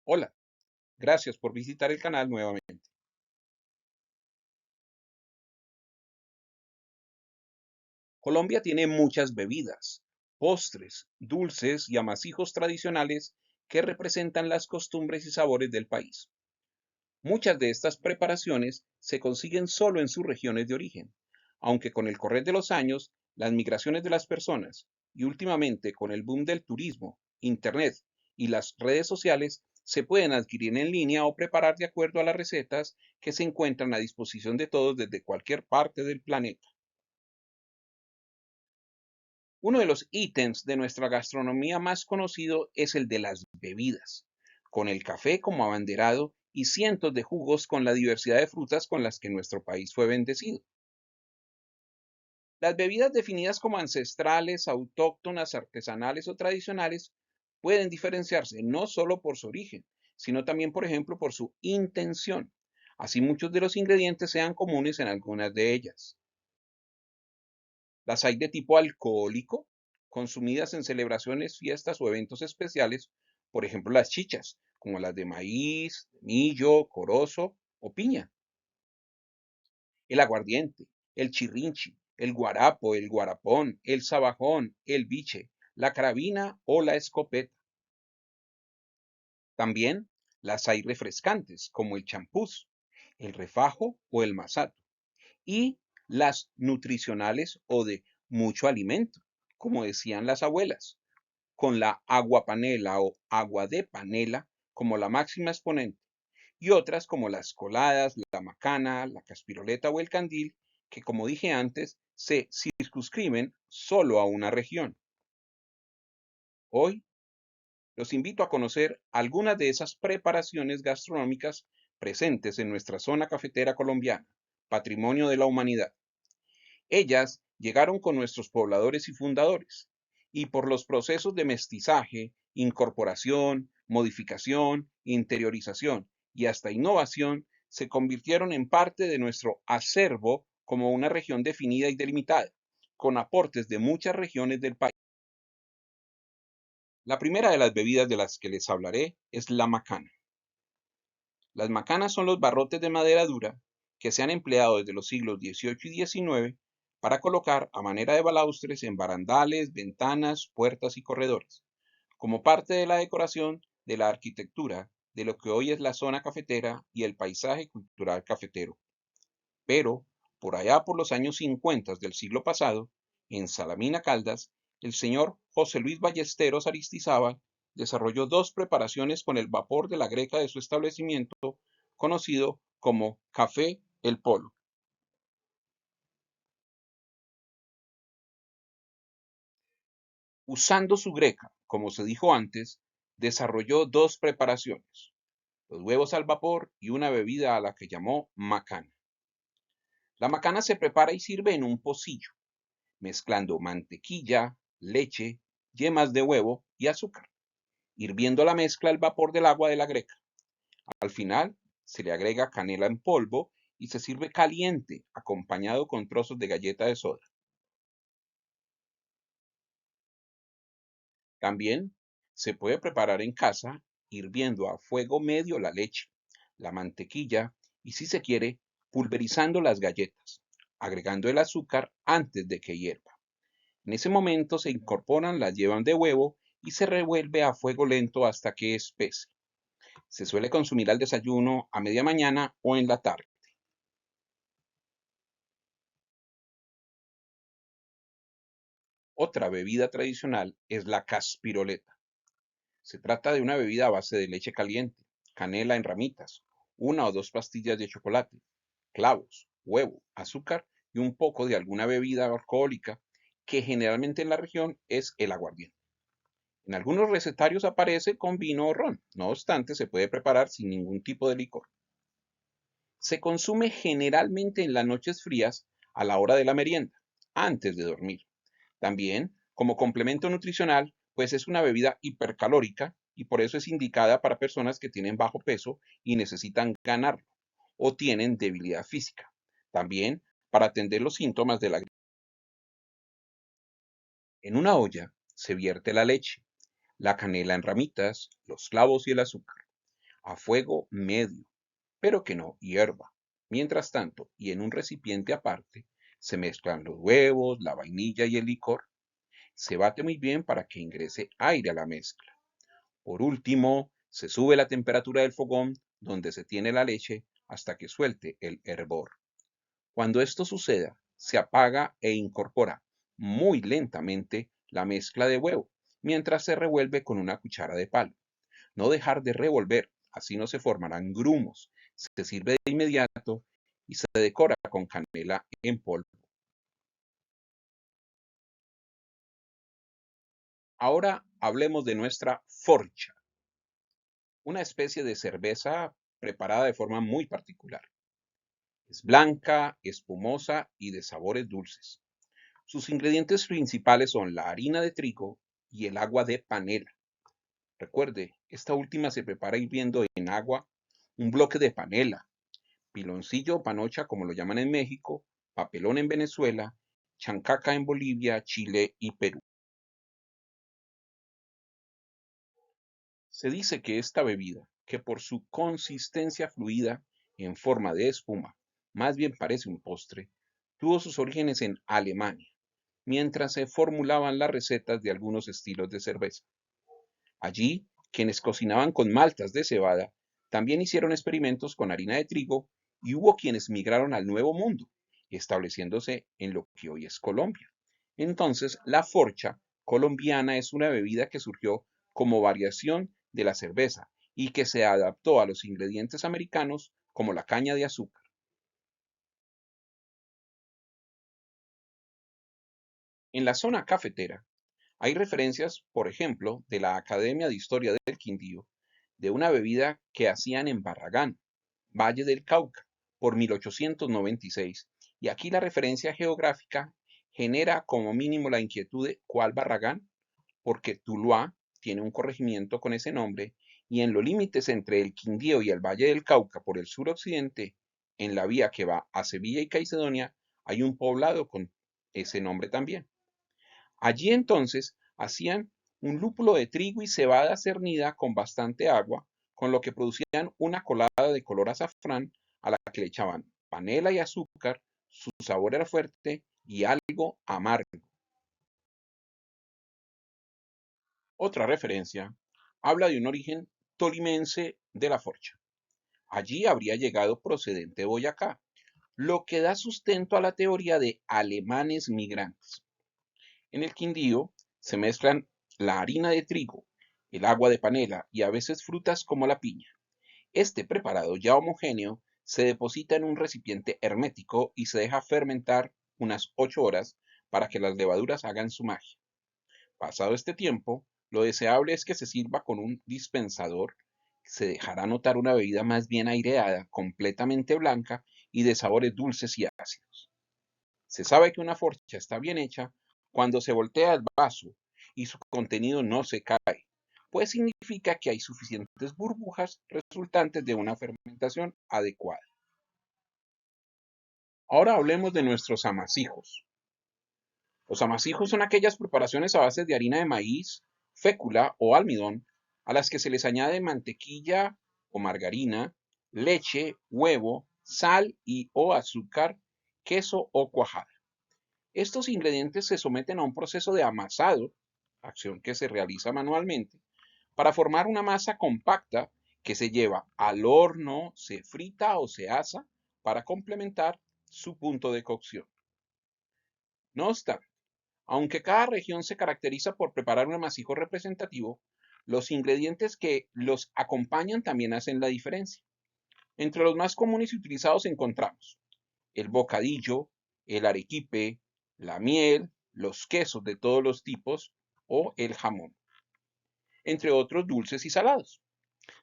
Hola, gracias por visitar el canal nuevamente. Colombia tiene muchas bebidas, postres, dulces y amasijos tradicionales que representan las costumbres y sabores del país. Muchas de estas preparaciones se consiguen solo en sus regiones de origen, aunque con el correr de los años, las migraciones de las personas y últimamente con el boom del turismo, internet y las redes sociales, se pueden adquirir en línea o preparar de acuerdo a las recetas que se encuentran a disposición de todos desde cualquier parte del planeta. Uno de los ítems de nuestra gastronomía más conocido es el de las bebidas, con el café como abanderado y cientos de jugos con la diversidad de frutas con las que nuestro país fue bendecido. Las bebidas definidas como ancestrales, autóctonas, artesanales o tradicionales pueden diferenciarse no solo por su origen, sino también, por ejemplo, por su intención. Así muchos de los ingredientes sean comunes en algunas de ellas. Las hay de tipo alcohólico, consumidas en celebraciones, fiestas o eventos especiales, por ejemplo las chichas, como las de maíz, millo, corozo o piña. El aguardiente, el chirrinchi, el guarapo, el guarapón, el sabajón, el biche, la carabina o la escopeta. También las hay refrescantes, como el champús, el refajo o el masato. Y las nutricionales o de mucho alimento, como decían las abuelas, con la agua panela o agua de panela como la máxima exponente, y otras como las coladas, la macana, la caspiroleta o el candil, que como dije antes, se circunscriben solo a una región. Hoy los invito a conocer algunas de esas preparaciones gastronómicas presentes en nuestra zona cafetera colombiana, patrimonio de la humanidad. Ellas llegaron con nuestros pobladores y fundadores, y por los procesos de mestizaje, incorporación, modificación, interiorización y hasta innovación, se convirtieron en parte de nuestro acervo como una región definida y delimitada, con aportes de muchas regiones del país. La primera de las bebidas de las que les hablaré es la macana. Las macanas son los barrotes de madera dura que se han empleado desde los siglos XVIII y XIX para colocar a manera de balaustres en barandales, ventanas, puertas y corredores, como parte de la decoración de la arquitectura de lo que hoy es la zona cafetera y el paisaje cultural cafetero. Pero, por allá por los años 50 del siglo pasado, en Salamina Caldas, el señor José Luis Ballesteros Aristizábal desarrolló dos preparaciones con el vapor de la greca de su establecimiento, conocido como Café El Polo. Usando su greca, como se dijo antes, desarrolló dos preparaciones, los huevos al vapor y una bebida a la que llamó macana. La macana se prepara y sirve en un pocillo, mezclando mantequilla, leche, yemas de huevo y azúcar, hirviendo la mezcla al vapor del agua de la greca. Al final se le agrega canela en polvo y se sirve caliente, acompañado con trozos de galleta de soda. También se puede preparar en casa hirviendo a fuego medio la leche, la mantequilla y, si se quiere, pulverizando las galletas, agregando el azúcar antes de que hierva. En ese momento se incorporan las yemas de huevo y se revuelve a fuego lento hasta que espese. Se suele consumir al desayuno, a media mañana o en la tarde. Otra bebida tradicional es la caspiroleta. Se trata de una bebida a base de leche caliente, canela en ramitas, una o dos pastillas de chocolate, clavos, huevo, azúcar y un poco de alguna bebida alcohólica que generalmente en la región es el aguardiente. En algunos recetarios aparece con vino o ron, no obstante se puede preparar sin ningún tipo de licor. Se consume generalmente en las noches frías a la hora de la merienda, antes de dormir. También, como complemento nutricional, pues es una bebida hipercalórica y por eso es indicada para personas que tienen bajo peso y necesitan ganarlo o tienen debilidad física. También para atender los síntomas de la gripe. En una olla se vierte la leche, la canela en ramitas, los clavos y el azúcar. a fuego medio, pero que no hierva. Mientras tanto, y en un recipiente aparte, se mezclan los huevos, la vainilla y el licor. Se bate muy bien para que ingrese aire a la mezcla. Por último, se sube la temperatura del fogón donde se tiene la leche hasta que suelte el hervor. Cuando esto suceda, se apaga e incorpora muy lentamente la mezcla de huevo, mientras se revuelve con una cuchara de palo. No dejar de revolver, así no se formarán grumos. Se sirve de inmediato y se decora con canela en polvo. Ahora hablemos de nuestra forcha, una especie de cerveza preparada de forma muy particular. Es blanca, espumosa y de sabores dulces. Sus ingredientes principales son la harina de trigo y el agua de panela. Recuerde, esta última se prepara hirviendo en agua un bloque de panela, piloncillo o panocha como lo llaman en México, papelón en Venezuela, chancaca en Bolivia, Chile y Perú. Se dice que esta bebida, que por su consistencia fluida en forma de espuma, más bien parece un postre, tuvo sus orígenes en Alemania, mientras se formulaban las recetas de algunos estilos de cerveza. Allí, quienes cocinaban con maltas de cebada también hicieron experimentos con harina de trigo y hubo quienes migraron al Nuevo Mundo, estableciéndose en lo que hoy es Colombia. Entonces, la forcha colombiana es una bebida que surgió como variación de la cerveza y que se adaptó a los ingredientes americanos como la caña de azúcar. En la zona cafetera hay referencias, por ejemplo, de la Academia de Historia del Quindío, de una bebida que hacían en Barragán, Valle del Cauca, por 1896, y aquí la referencia geográfica genera como mínimo la inquietud de ¿cuál Barragán? Porque Tuluá tiene un corregimiento con ese nombre y en los límites entre el Quindío y el Valle del Cauca por el suroccidente, en la vía que va a Sevilla y Caicedonia, hay un poblado con ese nombre también. Allí entonces hacían un lúpulo de trigo y cebada cernida con bastante agua, con lo que producían una colada de color azafrán a la que le echaban panela y azúcar, su sabor era fuerte y algo amargo. Otra referencia habla de un origen tolimense de la forcha. Allí habría llegado procedente de Boyacá, lo que da sustento a la teoría de alemanes migrantes. En el Quindío se mezclan la harina de trigo, el agua de panela y a veces frutas como la piña. Este preparado ya homogéneo se deposita en un recipiente hermético y se deja fermentar unas 8 horas para que las levaduras hagan su magia. Pasado este tiempo, lo deseable es que se sirva con un dispensador. Se dejará notar una bebida más bien aireada, completamente blanca y de sabores dulces y ácidos. Se sabe que una forcha está bien hecha cuando se voltea el vaso y su contenido no se cae, pues significa que hay suficientes burbujas resultantes de una fermentación adecuada. Ahora hablemos de nuestros amasijos. Los amasijos son aquellas preparaciones a base de harina de maíz, fécula o almidón, a las que se les añade mantequilla o margarina, leche, huevo, sal y o azúcar, queso o cuajada. Estos ingredientes se someten a un proceso de amasado, acción que se realiza manualmente, para formar una masa compacta que se lleva al horno, se frita o se asa para complementar su punto de cocción. No obstante, aunque cada región se caracteriza por preparar un amasijo representativo, los ingredientes que los acompañan también hacen la diferencia. Entre los más comunes y utilizados encontramos el bocadillo, el arequipe, la miel, los quesos de todos los tipos o el jamón, entre otros dulces y salados.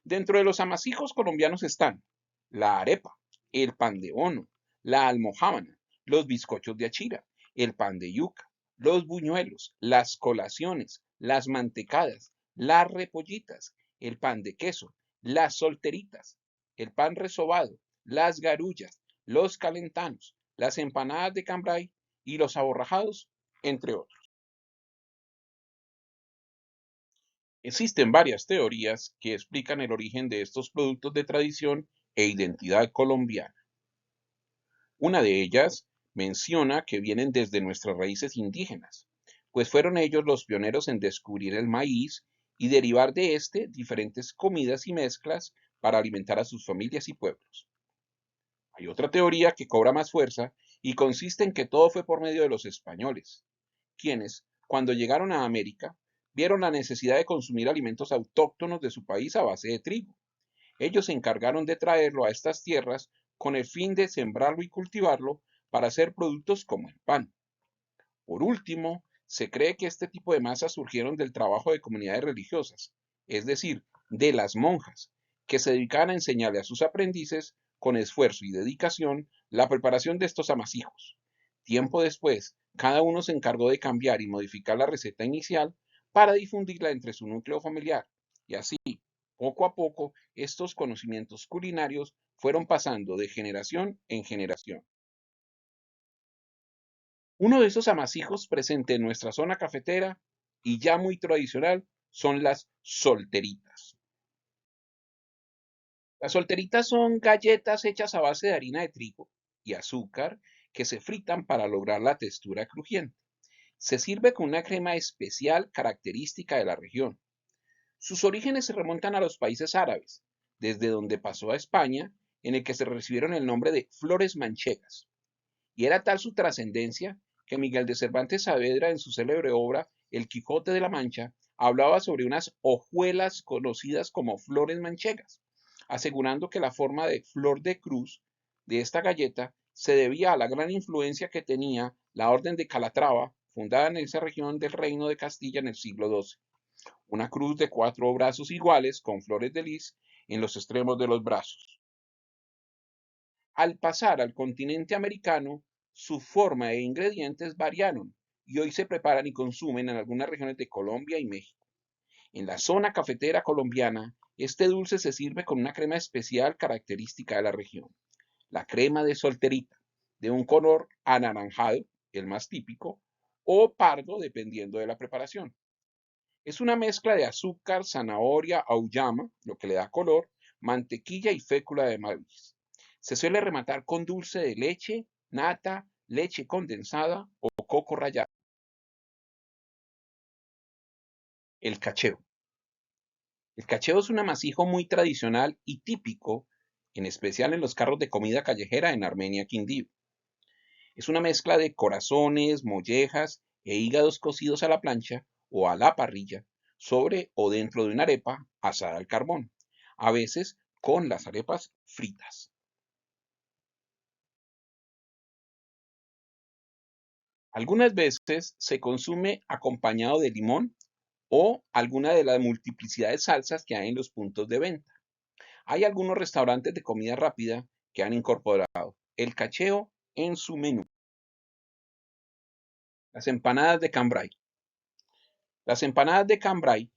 Dentro de los amasijos colombianos están la arepa, el pan de bono, la almojábana, los bizcochos de achira, el pan de yuca, los buñuelos, las colaciones, las mantecadas, las repollitas, el pan de queso, las solteritas, el pan resobado, las garullas, los calentanos, las empanadas de cambray y los aborrajados, entre otros. Existen varias teorías que explican el origen de estos productos de tradición e identidad colombiana. Una de ellas menciona que vienen desde nuestras raíces indígenas, pues fueron ellos los pioneros en descubrir el maíz y derivar de este diferentes comidas y mezclas para alimentar a sus familias y pueblos. Hay otra teoría que cobra más fuerza y consiste en que todo fue por medio de los españoles, quienes, cuando llegaron a América, vieron la necesidad de consumir alimentos autóctonos de su país a base de trigo. Ellos se encargaron de traerlo a estas tierras con el fin de sembrarlo y cultivarlo para hacer productos como el pan. Por último, se cree que este tipo de masas surgieron del trabajo de comunidades religiosas, es decir, de las monjas, que se dedicaban a enseñarle a sus aprendices, con esfuerzo y dedicación, la preparación de estos amasijos. Tiempo después, cada uno se encargó de cambiar y modificar la receta inicial para difundirla entre su núcleo familiar, y así, poco a poco, estos conocimientos culinarios fueron pasando de generación en generación. Uno de esos amasijos presente en nuestra zona cafetera y ya muy tradicional son las solteritas. Las solteritas son galletas hechas a base de harina de trigo y azúcar que se fritan para lograr la textura crujiente. Se sirve con una crema especial característica de la región. Sus orígenes se remontan a los países árabes, desde donde pasó a España, en el que se recibieron el nombre de flores manchegas. Y era tal su trascendencia que Miguel de Cervantes Saavedra, en su célebre obra El Quijote de la Mancha, hablaba sobre unas hojuelas conocidas como flores manchegas, asegurando que la forma de flor de cruz de esta galleta se debía a la gran influencia que tenía la Orden de Calatrava, fundada en esa región del Reino de Castilla en el siglo XII. Una cruz de 4 brazos iguales con flores de lis en los extremos de los brazos. Al pasar al continente americano, su forma e ingredientes variaron y hoy se preparan y consumen en algunas regiones de Colombia y México. En la zona cafetera colombiana, este dulce se sirve con una crema especial característica de la región, la crema de solterita, de un color anaranjado, el más típico, o pardo dependiendo de la preparación. Es una mezcla de azúcar, zanahoria, auyama, lo que le da color, mantequilla y fécula de maíz. Se suele rematar con dulce de leche, nata, leche condensada o coco rallado. El cacheo. El cacheo es un amasijo muy tradicional y típico, en especial en los carros de comida callejera en Armenia, Quindío. Es una mezcla de corazones, mollejas e hígados cocidos a la plancha o a la parrilla, sobre o dentro de una arepa asada al carbón, a veces con las arepas fritas. Algunas veces se consume acompañado de limón o alguna de las multiplicidad de salsas que hay en los puntos de venta. Hay algunos restaurantes de comida rápida que han incorporado el cacheo en su menú. Las empanadas de cambray. Las empanadas de cambray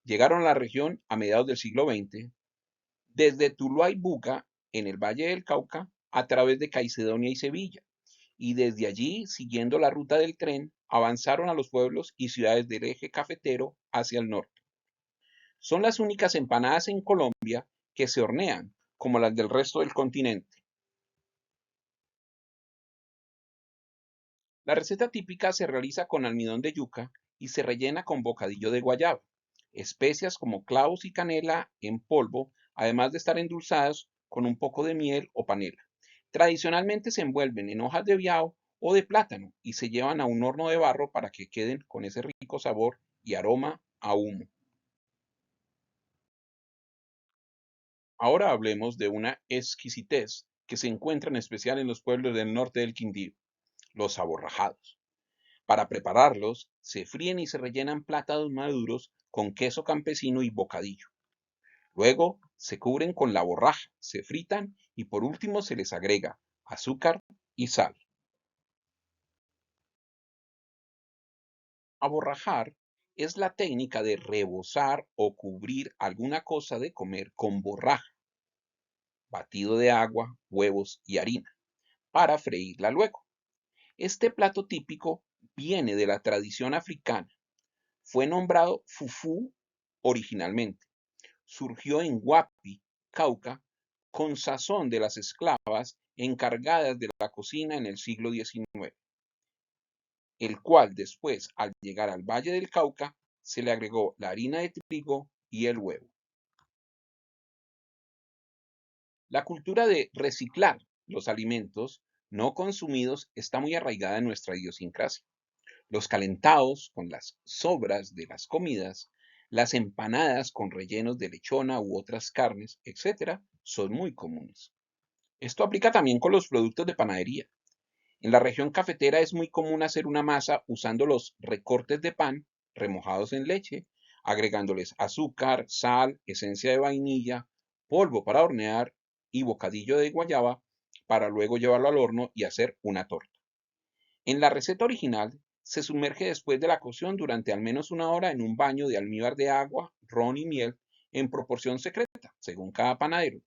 llegaron a la región a mediados del siglo XX desde Tuluá y Buga, en el Valle del Cauca, a través de Caicedonia y Sevilla, y desde allí, siguiendo la ruta del tren, avanzaron a los pueblos y ciudades del eje cafetero hacia el norte. Son las únicas empanadas en Colombia que se hornean, como las del resto del continente. La receta típica se realiza con almidón de yuca y se rellena con bocadillo de guayaba, especias como clavos y canela en polvo, además de estar endulzadas con un poco de miel o panela. Tradicionalmente se envuelven en hojas de biao o de plátano y se llevan a un horno de barro para que queden con ese rico sabor y aroma a humo. Ahora hablemos de una exquisitez que se encuentra en especial en los pueblos del norte del Quindío, los aborrajados. Para prepararlos, se fríen y se rellenan plátanos maduros con queso campesino y bocadillo. Luego se cubren con la borraja, se fritan y por último se les agrega azúcar y sal. Aborrajar es la técnica de rebozar o cubrir alguna cosa de comer con borraja, batido de agua, huevos y harina, para freírla luego. Este plato típico viene de la tradición africana. Fue nombrado fufú originalmente. Surgió en Huapi, Cauca, con sazón de las esclavas encargadas de la cocina en el siglo XIX, el cual después, al llegar al Valle del Cauca, se le agregó la harina de trigo y el huevo. La cultura de reciclar los alimentos no consumidos está muy arraigada en nuestra idiosincrasia. Los calentados con las sobras de las comidas, las empanadas con rellenos de lechona u otras carnes, etc., son muy comunes. Esto aplica también con los productos de panadería. En la región cafetera es muy común hacer una masa usando los recortes de pan remojados en leche, agregándoles azúcar, sal, esencia de vainilla, polvo para hornear y bocadillo de guayaba para luego llevarlo al horno y hacer una torta. En la receta original se sumerge después de la cocción durante al menos una hora en un baño de almíbar de agua, ron y miel en proporción secreta, según cada panadero,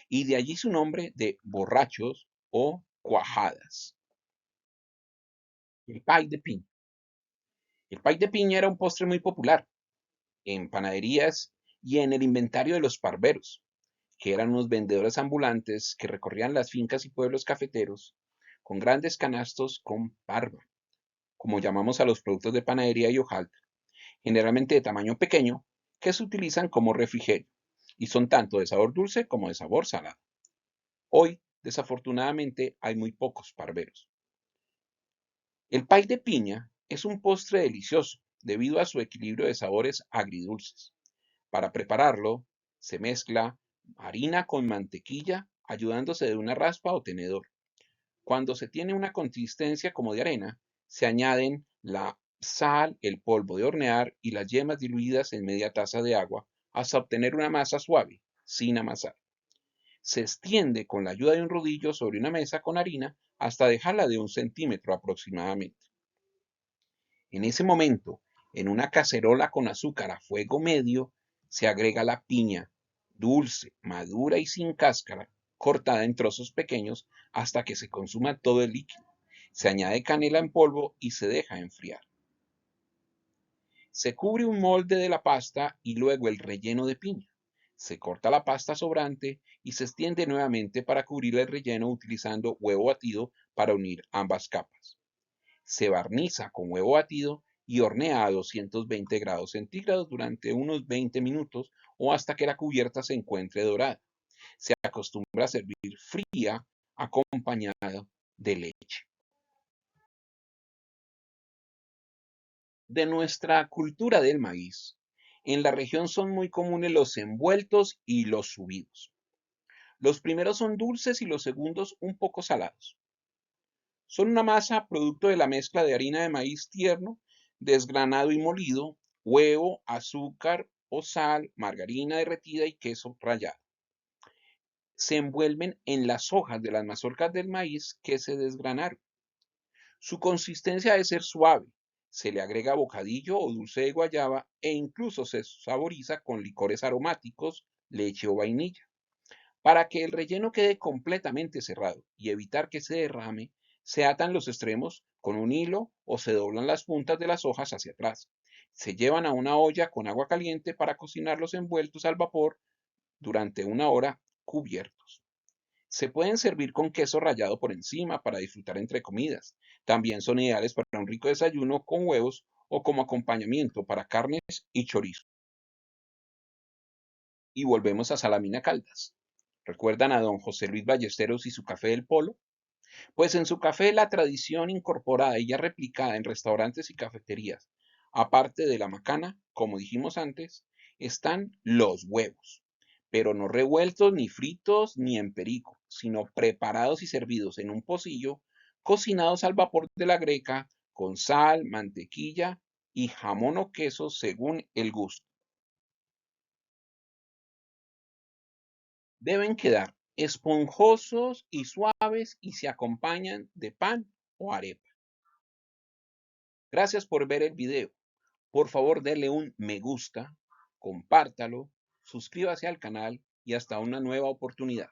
y de allí su nombre de borrachos o cuajadas. El pay de piña. El pay de piña era un postre muy popular en panaderías y en el inventario de los parveros, que eran unos vendedores ambulantes que recorrían las fincas y pueblos cafeteros con grandes canastos con parva, como llamamos a los productos de panadería y hojaldre, generalmente de tamaño pequeño, que se utilizan como refrigerio y son tanto de sabor dulce como de sabor salado. Hoy, desafortunadamente, hay muy pocos parveros. El pay de piña es un postre delicioso debido a su equilibrio de sabores agridulces. Para prepararlo, se mezcla harina con mantequilla ayudándose de una raspa o tenedor. Cuando se tiene una consistencia como de arena, se añaden la sal, el polvo de hornear y las yemas diluidas en media taza de agua hasta obtener una masa suave, sin amasar. Se extiende con la ayuda de un rodillo sobre una mesa con harina hasta dejarla de 1 centímetro aproximadamente. En ese momento, en una cacerola con azúcar a fuego medio, se agrega la piña, dulce, madura y sin cáscara, cortada en trozos pequeños hasta que se consuma todo el líquido. Se añade canela en polvo y se deja enfriar. Se cubre un molde de la pasta y luego el relleno de piña. Se corta la pasta sobrante y se extiende nuevamente para cubrir el relleno utilizando huevo batido para unir ambas capas. Se barniza con huevo batido y hornea a 220 grados centígrados durante unos 20 minutos o hasta que la cubierta se encuentre dorada. Se acostumbra a servir fría acompañada de leche. De nuestra cultura del maíz, en la región son muy comunes los envueltos y los subidos. Los primeros son dulces y los segundos un poco salados. Son una masa producto de la mezcla de harina de maíz tierno, desgranado y molido, huevo, azúcar o sal, margarina derretida y queso rallado. Se envuelven en las hojas de las mazorcas del maíz que se desgranaron. Su consistencia debe ser suave. Se le agrega bocadillo o dulce de guayaba e incluso se saboriza con licores aromáticos, leche o vainilla. Para que el relleno quede completamente cerrado y evitar que se derrame, se atan los extremos con un hilo o se doblan las puntas de las hojas hacia atrás. Se llevan a una olla con agua caliente para cocinar los envueltos al vapor durante una hora cubiertos. Se pueden servir con queso rallado por encima para disfrutar entre comidas. También son ideales para un rico desayuno con huevos o como acompañamiento para carnes y chorizo. Y volvemos a Salamina Caldas. ¿Recuerdan a don José Luis Ballesteros y su café del Polo? Pues en su café la tradición incorporada y ya replicada en restaurantes y cafeterías, aparte de la macana, como dijimos antes, están los huevos, pero no revueltos ni fritos ni en perico, sino preparados y servidos en un pocillo, cocinados al vapor de la greca, con sal, mantequilla y jamón o queso según el gusto. Deben quedar esponjosos y suaves y se acompañan de pan o arepa. Gracias por ver el video. Por favor, denle un me gusta, compártalo, suscríbase al canal y hasta una nueva oportunidad.